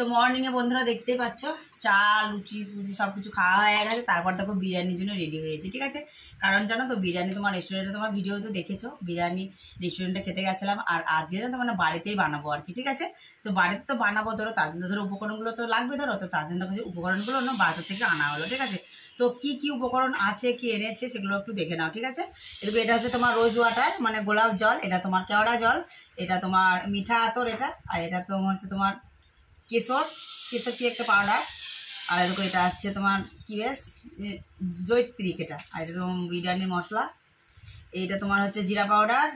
তো মর্নিংয়ে বন্ধুরা দেখতেই পাচ্ছ চা লুচি ফুচি সব কিছু খাওয়া হয়ে গেছে। তারপর দেখো বিরিয়ানির জন্য রেডি হয়েছে, ঠিক আছে। কারণ জানো তো বিরিয়ানি তোমার রেস্টুরেন্টে তোমার ভিডিও তো দেখেছো, বিরিয়ানি রেস্টুরেন্টে খেতে গেছিলাম। আর আজকে তো মানে বাড়িতেই বানাবো আর কি, ঠিক আছে। তো বাড়িতে তো বানাবো, ধরো তার জন্য ধরো উপকরণগুলো তো লাগবে, ধরো তো তার জন্য কিছু উপকরণগুলো না বাজার থেকে আনা হলো, ঠিক আছে। তো কি কি উপকরণ আছে, কি এনেছে সেগুলো একটু দেখে নাও, ঠিক আছে। এরপর এটা হচ্ছে তোমার রোজ ওয়াটার মানে গোলাপ জল, এটা তোমার কেওড়া জল, এটা তোমার মিঠা আতর এটা, আর এটা তো হচ্ছে তোমার কেশর কেশর কি একটা পাউডার, আর এরকম এটা হচ্ছে তোমার কি বেশ জৈত্রিক এটা, আর এটা তোমার বিরিয়ানির মশলা, এইটা তোমার হচ্ছে জিরা পাউডার,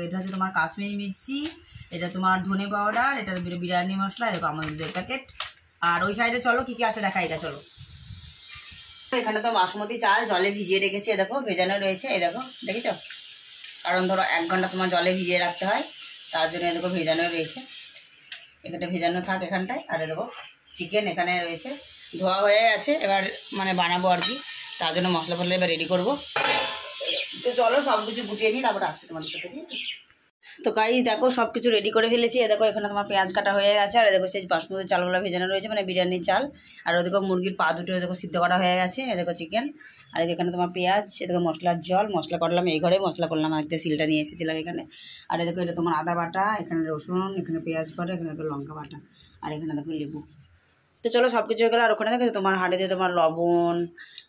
এটা হচ্ছে তোমার কাশ্মীরি মির্চি, এটা তোমার ধনে পাউডার, এটা বিরিয়ানি মশলা, এরকম আমাদের 2 প্যাকেট। আর ওই সাইডে চলো কি কি আছে দেখা, এটা চলো। এখানে তো বাসমতি চাল জলে ভিজিয়ে রেখেছি, এ দেখো ভেজানো রয়েছে, এই দেখো দেখেছো। কারণ ধরো 1 ঘন্টা তোমার জলে ভিজিয়ে রাখতে হয়, তার জন্য এ দেখো ভেজানো রয়েছে, এখানটা ভেজানো থাক এখানটায়। আর দেখো চিকেন এখানে রয়েছে, ধোয়া হয়ে গেছে, এবার মানে বানাবো আর কি, তার জন্য মশলা ফসলা এবার রেডি করবো। তো চলো সব কিছু গুটিয়ে নিই, তারপর আসছি তোমাদের সাথে, ঠিক আছে। তো গাইস দেখো সব কিছু রেডি করে ফেলেছি, এ দেখো এখানে তোমার পেঁয়াজ কাটা হয়ে গেছে, আর দেখো সেই বাসমতি চালগুলো ভেজানো রয়েছে মানে বিরিয়ানির চাল। আর ওদিকে মুরগির পা দুটো দেখো সিদ্ধ করা হয়ে গেছে, এ দেখো চিকেন। আর এখানে তোমার পেঁয়াজ, এ দেখো মশলার জল, মশলা করলাম এই ঘরে, মশলা করলাম একটা সিলটা নিয়ে এসেছিলাম এখানে। আর দেখো এটা তোমার আদা বাটা, এখানে রসুন, এখানে পেঁয়াজ বাটা, এখানে দেখো লঙ্কা বাটা, আর এখানে দেখো লেবু। তো চলো সব কিছু হয়ে গেলো। আর ওখানে দেখো তোমার হাঁড়িতে তোমার লবণ,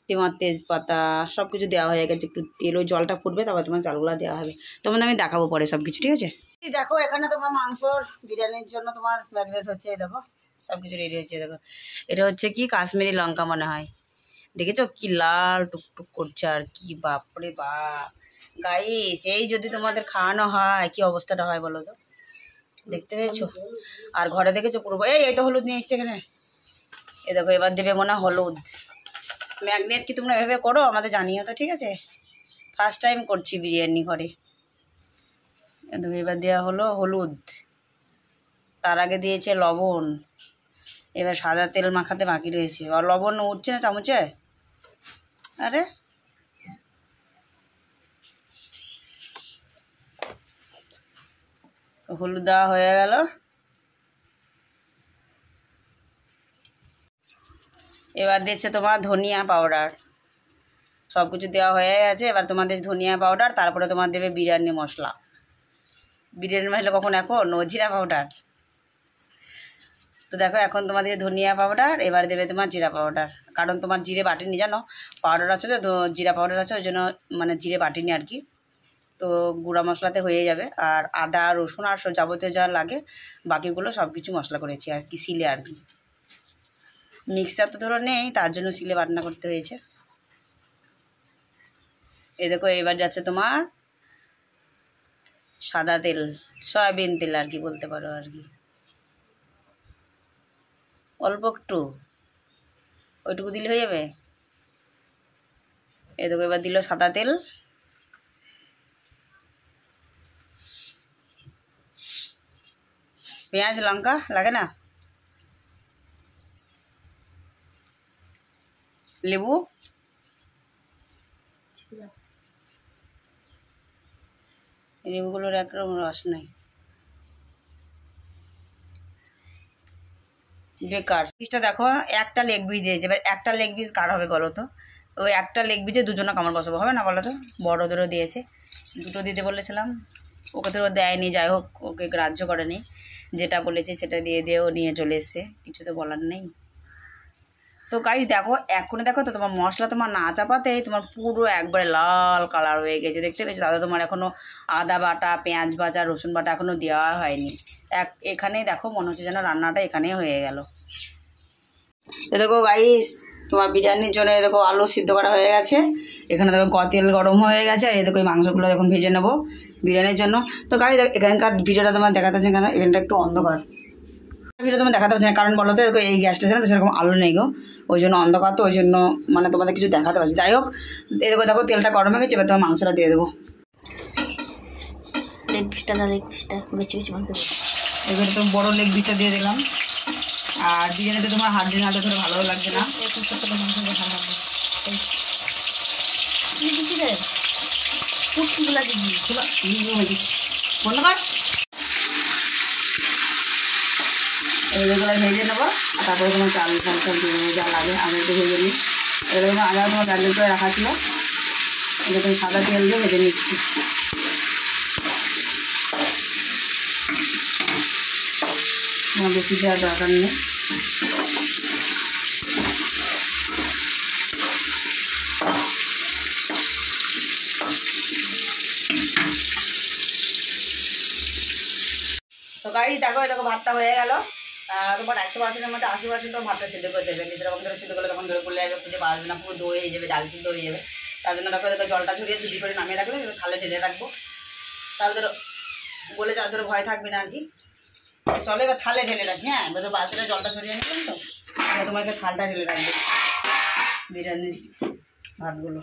তোমার তেজপাতা সব কিছু দেওয়া হয়ে গেছে, একটু তেল, ওই জলটা ফুটবে তারপর তোমার চালগুলো দেওয়া হবে, তোমার আমি দেখাবো পরে সব কিছু, ঠিক আছে। দেখো এখানে তোমার মাংসর বিরিয়ানির জন্য তোমার ম্যারিনেট হচ্ছে, এই দেখো সব কিছু রেডি হচ্ছে। দেখো এটা হচ্ছে কি কাশ্মীরি লঙ্কা মনে হয়, দেখেছো কি লাল টুকটুক করছে, আর কি বাপরে বাপ গাইস, এই যদি তোমাদের খাওয়ানো হয় কি অবস্থাটা হয় বলো তো, দেখতে পেয়েছো। আর ঘরে দেখেছো পুরো এই তো হলুদ নিয়ে এসছে এখানে, এ দেখো এবার দেবে মনে হয় হলুদ। ম্যাগনেট কি তোমরা এভাবে করো আমাদের জানিও তো, ঠিক আছে। ফার্স্ট টাইম করছি বিরিয়ানি ঘরে। এবার দেওয়া হলো হলুদ, তার আগে দিয়েছে লবণ, এবার সাদা তেল মাখাতে বাকি রয়েছে। আর লবণ উঠছে না চামচে, আরে হলুদ দেওয়া হয়ে গেল। এবার দিচ্ছে তোমার ধনিয়া পাউডার, সব কিছু দেওয়া হয়ে গেছে। এবার তোমাদের ধনিয়া পাউডার, তারপরে তোমার দেবে বিরিয়ানি মশলা। বিরিয়ানি মশলা কখন এখন, ও জিরা পাউডার। তো দেখো এখন তোমাদের ধনিয়া পাউডার, এবার দেবে তোমার জিরা পাউডার, কারণ তোমার জিরে বাটিনি জানো, পাউডার আছে তো জিরা পাউডার আছে, ওই জন্য মানে জিরে বাটিনি আর কি। তো গুঁড়া মশলাতে হয়ে যাবে। আর আদা রসুন আর যাবতীয় যা লাগে বাকিগুলো সব কিছু মশলা করেছি আর কি, সিলে আর কি। মিক্সার তো ধরো নেই, তার জন্য সিলে বাটনা করতে হয়েছে। এই দেখো এবার যাচ্ছে তোমার সাদা তেল, সয়াবিন তেল আর কি বলতে পারো আর কি, অল্প একটু, ওইটুকু দিলে হয়ে যাবে। এই দেখো এবার দিল সাদা তেল, পেঁয়াজ লঙ্কা লাগে না, লেবু, লেবুগুলোর একরকম রস নাই, বেকার। পিসটা দেখো একটা লেগ পিস দিয়েছে, এবার একটা লেগ পিস কার হবে বলো তো, ওই একটা লেগ পিসে দুজনে কামড় বসাবো, হবে না বলো তো। বড়োদেরও দিয়েছে, দুটো দিতে বলেছিলাম, ওকে তো দেয়নি, যাই হোক ওকে গ্রাহ্য করেনি, যেটা বলেছে সেটা দিয়ে দিয়েও নিয়ে চলে এসছে, কিছু তো বলার নেই। তো গাইস দেখো এখনই দেখো তো তোমার মশলা তোমার না চাপাতেই তোমার পুরো একবারে লাল কালার হয়ে গেছে, দেখতে পেয়েছো। তাহলে তোমার এখনও আদা বাটা, পেঁয়াজ বাটা, রসুন বাটা এখনও দেওয়া হয়নি। এখানেই দেখো মনে হচ্ছে যেন রান্নাটা এখানেই হয়ে গেল। এ দেখো গাইস তোমার বিরিয়ানির জন্য দেখো আলু সিদ্ধ করা হয়ে গেছে, এখানে দেখো তেল গরম হয়ে গেছে, আর এই দেখো এই মাংসগুলো এখন ভেজে নেবো বিরিয়ানির জন্য। তো গাইস এখানকার ভিডিওটা তোমার দেখাতে হচ্ছে কেন, এখানটা একটু অন্ধকার, ভিডিও তোমার দেখাতে পারছি না, কারণ বলো তো দেখো এই গ্যাস স্টেশনে তো সেরকম আলো নেই গো, ওই জন্য অন্ধকার, তো ওই জন্য মানে তোমাদের কিছু দেখাতে পারছি। যাই হোক দেখো দেখো তেলটা গরম হয়ে গেছে, এবার তোমার মাংসটা দিয়ে দেবো। লেগ পিসটা বেশি বেশি মাংস এবারে তো বড়ো লেগ পিসটা দিয়ে দিলাম। আর বিরিয়ানিতে তোমার হাত দিয়ে নাড়তে করে ভালো লাগছে না, বন্ধ কর। এইগুলো ভেজে নেবো। আর তারপরে তোমার চাল দিয়ে দেবো, যা লাগে আগে একটু ভেজে নিই। এগুলো তোমার আগে তোমার ব্যান্ডেল করে রাখা ছিল, এটা তুমি সাদা তেল দিয়ে ভেজে নিচ্ছি। তোমার বেশি দেওয়ার দরকার নেই। তো গাড়ি দেখো এরকম ভাতটা হয়ে গেল। তোমার 100%-এর মধ্যে 80% ভাতটা সিদ্ধ করে দেবে। সেরকম ধরে সিদ্ধ করলে তখন ধরে করলে যাবে, খুঁজে পাওয়া যাবে না, পুরো দই হয়ে যাবে, ডাল সিদ্ধ হয়ে যাবে। তার জন্য দেখো জলটা ছড়িয়ে চুটি করে নামিয়ে রাখলে থালে ঢেলে রাখবো, তাহলে ধরো বলে যাওয়ার ধরো ভয় থাকবে না আর কি। চলো এবার থালে ঢেলে রাখি। হ্যাঁ, এবার বালতিটা জলটা ছড়িয়ে নিলাম, তো তোমাকে থালটা ঢেলে রাখবে বিরিয়ানির ভাতগুলো।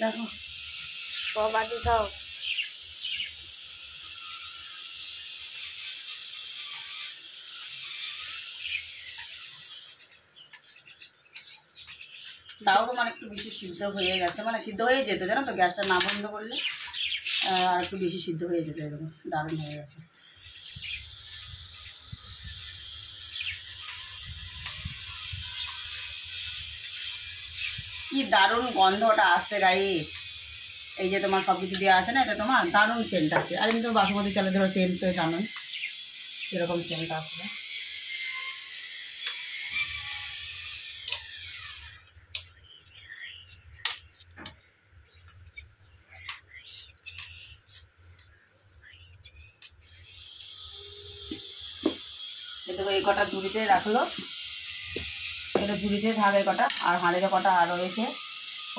দেখো বাকি খাও। তাও তোমার একটু বেশি সিদ্ধ হয়ে গেছে, মানে সিদ্ধ হয়ে যেত জানো তো, গ্যাসটা না বন্ধ করলে আর একটু বেশি সিদ্ধ হয়ে যেত। এরকম দারুণ হয়ে গেছে। কি দারুণ গন্ধটা আসছে গাইস। এই যে তোমার সব কিছু দেওয়া আছে না, এটা তোমার দারুণ সেন্ট আসছে। আর এমনি তো বাসমতি চালে ধরো সেন্ট তো জানোই এরকম সেন্ট আসছে। কিন্তু এই কটা ঝুড়িতে রাখলো, এটা ঝুড়িতে থাকে কটা, আর হাঁড়িতে কটা আর রয়েছে,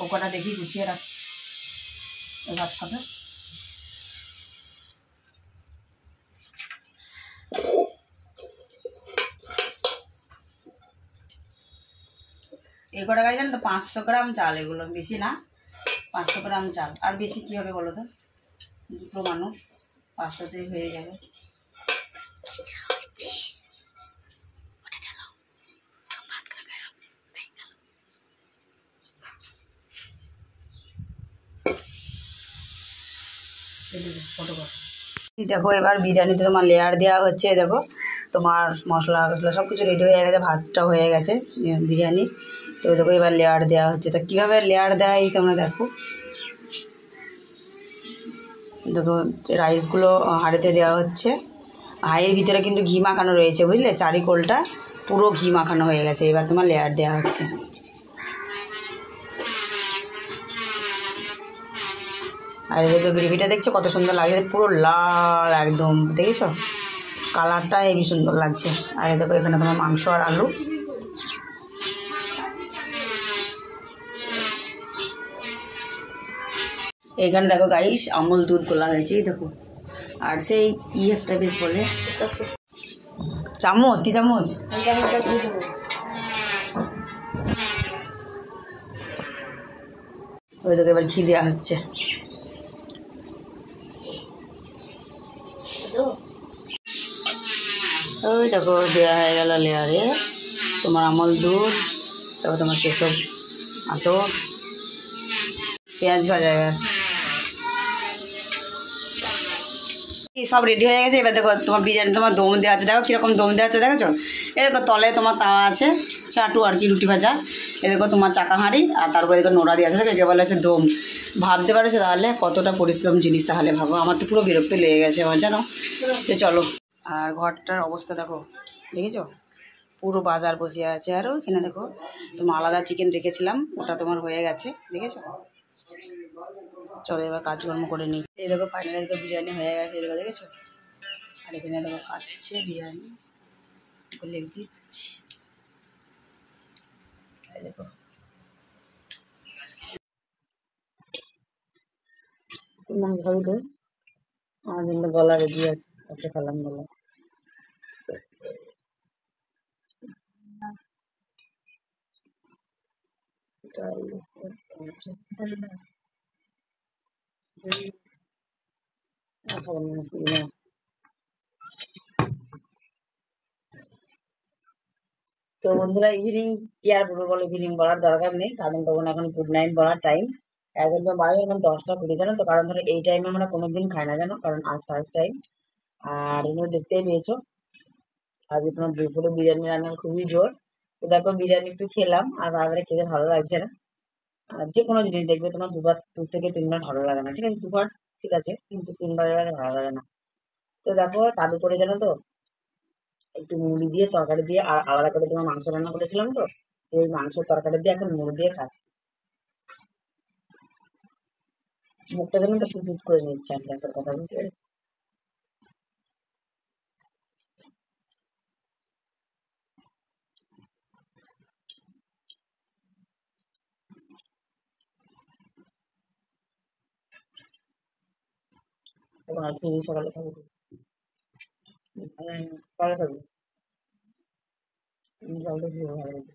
ও কটা দেখি গুছিয়ে রাখ এই ভাত খাবে। এই কটা গাড়ি জানো তো 500 গ্রাম চাল, এগুলো বেশি না, 500 গ্রাম চাল। আর বেশি কী হবে বলো তো, দুটো মানুষ 500তেই হয়ে যাবে। দেখো এবার বিরিয়ানিতে তোমার লেয়ার দেওয়া হচ্ছে। দেখো তোমার মশলা টশলা সব কিছু রেডি হয়ে গেছে, ভাতটা হয়ে গেছে বিরিয়ানির। তো দেখো এবার লেয়ার দেওয়া হচ্ছে। তো কীভাবে লেয়ার দেয় তোমরা দেখো। দেখো রাইসগুলো হাঁড়িতে দেওয়া হচ্ছে, হাঁড়ির ভিতরে কিন্তু ঘি মাখানো রয়েছে, বুঝলে, চারিকোলটা পুরো ঘি মাখানো হয়ে গেছে। এবার তোমার লেয়ার দেওয়া হচ্ছে। আর এদিকে গ্রেভিটা দেখছো কত সুন্দর লাগছে, পুরো লাল একদম, দেখেছো কালারটা হেবি সুন্দর লাগছে। আর দেখো এখানে তোমার মাংস আর আলু। এখানে দেখো গাইস আমুল দুধ গোলা হয়েছে, এই দেখো। আর সেই কি একটা বেশ বলে চামচ, কি চামচ, ওই দেখো এবার ঘি দেওয়া হচ্ছে। ওই দেখো দেওয়া হয়ে গেল লেয়ারে তোমার আমল দুধ, তারপর তোমার কেশব আতর, পেঁয়াজ ভাজা। এবার সব রেডি হয়ে গেছে। এবার দেখো তোমার বিরিয়ানি তোমার দম দেওয়া আছে, দেখো কীরকম দম দেওয়া আছে দেখেছো। এ দেখো তলে তোমার তাওয়া আছে, চাটু আর কি রুটি ভাজা। এ দেখো তোমার চাকা হাঁড়ি, আর তারপরে দেখো নোড়া দিয়ে আছে, দেখো একে বলা হচ্ছে দম। ভাবতে পারছো তাহলে কতটা পরিশ্রম জিনিস, তাহলে ভাবো। আমার তো পুরো বিরক্ত লেগে গেছে আমার, জানো। তো চলো, আর ঘরটার অবস্থা দেখো, দেখেছো পুরো বাজার বসে আছে। আর ওইখানে দেখো তোমার আলাদা চিকেন রেখেছিলাম, ওটা তোমার হয়ে গেছে, দেখেছো। চলো এবার কাজকর্ম করে নিই। এই দেখো ফাইনালি দেখো বিরিয়ানি হয়ে গেছে, এদিকে দেখেছো। আর এখানে দেখো খাচ্ছে বিরিয়ানি, লেগ পিস। দেখো আমার কিন্তু গলা রেডি আছে, খেলাম গলা। তো বন্ধুরা ইভিনিং কি আর বলবো বলো, ইভিনিং বলার দরকার নেই, কারণ তখন এখন গুড নাইট বলার টাইম। এখন তো বাজে এখন 10টা 20, জানো তো, কারণ ধরো এই টাইমে আমরা কোনোদিন খাই না জানো, কারণ আজ ফার্স্ট টাইম। আর এগুলো দেখতেই পেয়েছো, আজকে তোমার দুপুরে বিরিয়ানি রান্নার খুবই জোর। তো দেখো বিরিয়ানি একটু খেলাম, আর তারপরে খেতে ভালো লাগছে না। আর যে কোনো জিনিস দেখবে তোমার 2 থেকে 3 বার ভালো লাগে না, ঠিক আছে, 2 বার ঠিক আছে, কিন্তু 3 বার ভালো লাগে না। তো দেখো তার উপরে জানো তো একটু মুড়ি দিয়ে তরকারি দিয়ে আর আলাদা করে তোমার মাংস রান্না করেছিলাম, তো ওই মাংসের তরকারি দিয়ে এখন মুড়ি দিয়ে খাচ্ছি। মুখটা যেন একটু শুকিয়ে করে নিচ্ছে আর কি, একটা কথা বলতে এবং আজকে সকালে খাবো। সকালে খাবো। জলটা খেয়ে ভালো লাগে।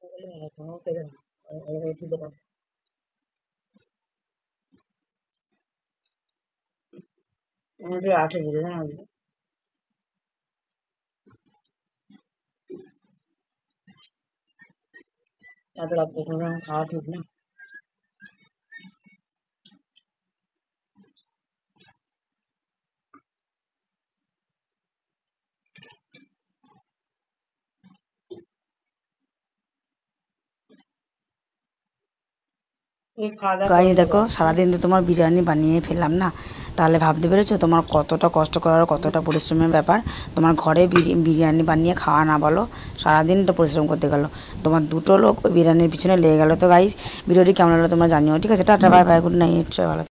সকালে খাওয়া খেতে না, ভালো করে খেতে পারো। আমার একটু আঠে দিলে না আজকে, এত রাত পর্যন্ত খাওয়া ঠিক না। এই খাওয়া দাওয়া গাইস করে দেখো সারাদিন তো তোমার বিরিয়ানি বানিয়ে ফেললাম না, তাহলে ভাবতে পেরেছো তোমার কতটা কষ্ট করার কতটা পরিশ্রমের ব্যাপার। তোমার ঘরে বিরিয়ানি বানিয়ে খাওয়া না বলো, সারাদিনটা পরিশ্রম করতে গেলো, তোমার 2টো লোক ওই বিরিয়ানির পিছনে লেগে গেলো। তো গাইস ভিডিওটি কেমন হলো তোমরা জানিও, ঠিক আছে, tata bye bye, good night, ভালো।